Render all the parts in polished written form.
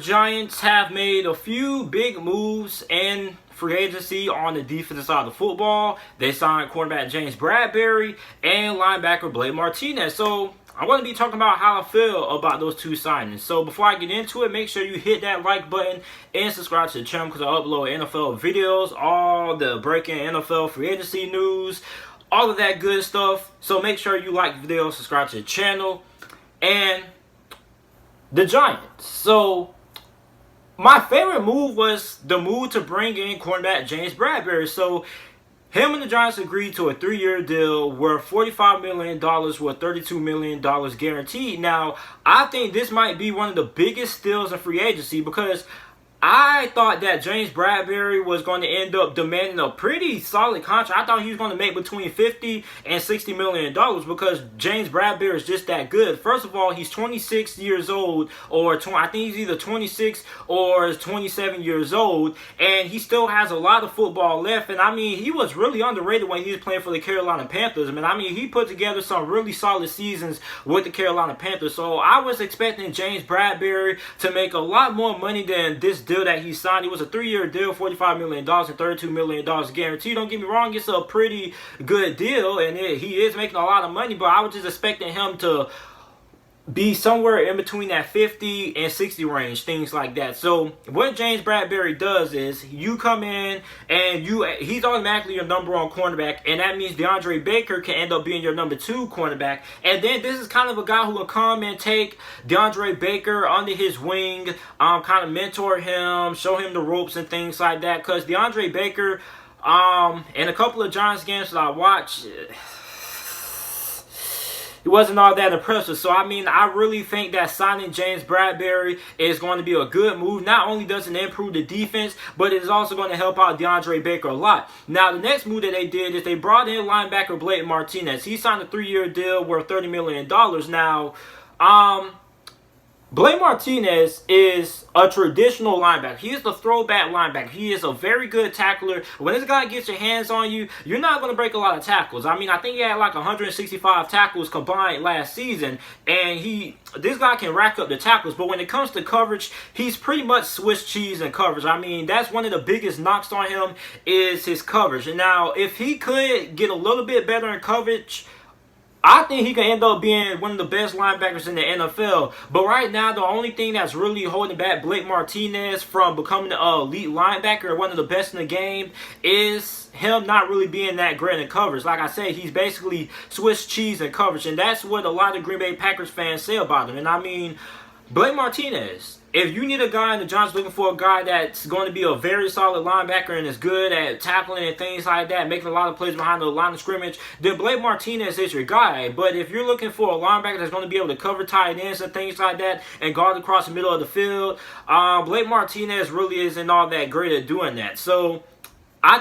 Giants have made a few big moves in free agency on the defensive side of the football. They signed cornerback James Bradberry and linebacker Blake Martinez. So I'm going to be talking about how I feel about those two signings. So before I get into it, make sure you hit that like button and subscribe to the channel because I upload NFL videos, all the breaking NFL free agency news, all of that good stuff. So make sure you like the video, subscribe to the channel. And the Giants. So my favorite move was the move to bring in cornerback James Bradberry. So him and the Giants agreed to a 3-year deal worth $45 million with $32 million guaranteed. Now, I think this might be one of the biggest steals in free agency because I thought that James Bradberry was going to end up demanding a pretty solid contract. I thought he was going to make between $50 and $60 million because James Bradberry is just that good. First of all, he's 26 years old, or I think he's either 26 or 27 years old, and he still has a lot of football left. And I mean, he was really underrated when he was playing for the Carolina Panthers. I mean, he put together some really solid seasons with the Carolina Panthers. So I was expecting James Bradberry to make a lot more money than this deal that he signed. It was a 3-year deal, $45 million and $32 million guaranteed. Don't get me wrong, it's a pretty good deal, and he is making a lot of money, but I was just expecting him to be somewhere in between that 50 and 60 range, things like that. So what James Bradberry does is you come in and he's automatically your number 1 cornerback, and that means DeAndre Baker can end up being your number 2 cornerback. And then this is kind of a guy who will come and take DeAndre Baker under his wing, kind of mentor him, show him the ropes and things like that. Because DeAndre Baker, in a couple of Giants games that I watched, it wasn't all that impressive. So, I mean, I really think that signing James Bradberry is going to be a good move. Not only does it improve the defense, but it is also going to help out DeAndre Baker a lot. Now, the next move that they did is they brought in linebacker Blake Martinez. He signed a 3-year deal worth $30 million. Now, Blake Martinez is a traditional linebacker. He is the throwback linebacker. He is a very good tackler. When this guy gets your hands on you, you're not going to break a lot of tackles. I mean, I think he had like 165 tackles combined last season, and this guy can rack up the tackles. But when it comes to coverage, he's pretty much Swiss cheese in coverage. I mean, that's one of the biggest knocks on him is his coverage. And now, if he could get a little bit better in coverage, I think he can end up being one of the best linebackers in the NFL. But right now, the only thing that's really holding back Blake Martinez from becoming an elite linebacker or one of the best in the game is him not really being that great in coverage. Like I said, he's basically Swiss cheese in coverage. And that's what a lot of Green Bay Packers fans say about him. And I mean, Blake Martinez, if you need a guy, and the Giants looking for a guy that's going to be a very solid linebacker and is good at tackling and things like that, making a lot of plays behind the line of scrimmage, then Blake Martinez is your guy. But if you're looking for a linebacker that's going to be able to cover tight ends and things like that and guard across the middle of the field, Blake Martinez really isn't all that great at doing that. So I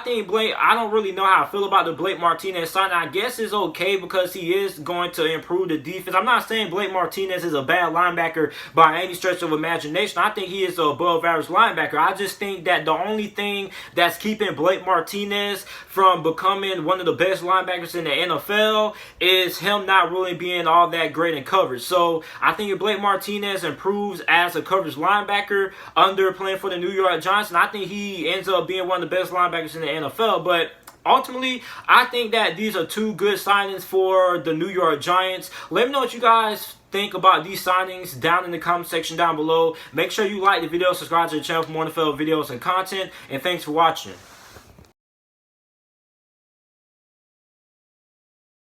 don't really know how I feel about the Blake Martinez signing. I guess it's okay because he is going to improve the defense. I'm not saying Blake Martinez is a bad linebacker by any stretch of imagination. I think he is an above average linebacker. I just think that the only thing that's keeping Blake Martinez from becoming one of the best linebackers in the NFL is him not really being all that great in coverage. So I think if Blake Martinez improves as a coverage linebacker under playing for the New York Giants, and I think he ends up being one of the best linebackers in the NFL. But ultimately, I think that these are two good signings for the New York Giants. Let me know what you guys think about these signings down in the comment section down below. Make sure you like the video, subscribe to the channel for more NFL videos and content, and thanks for watching.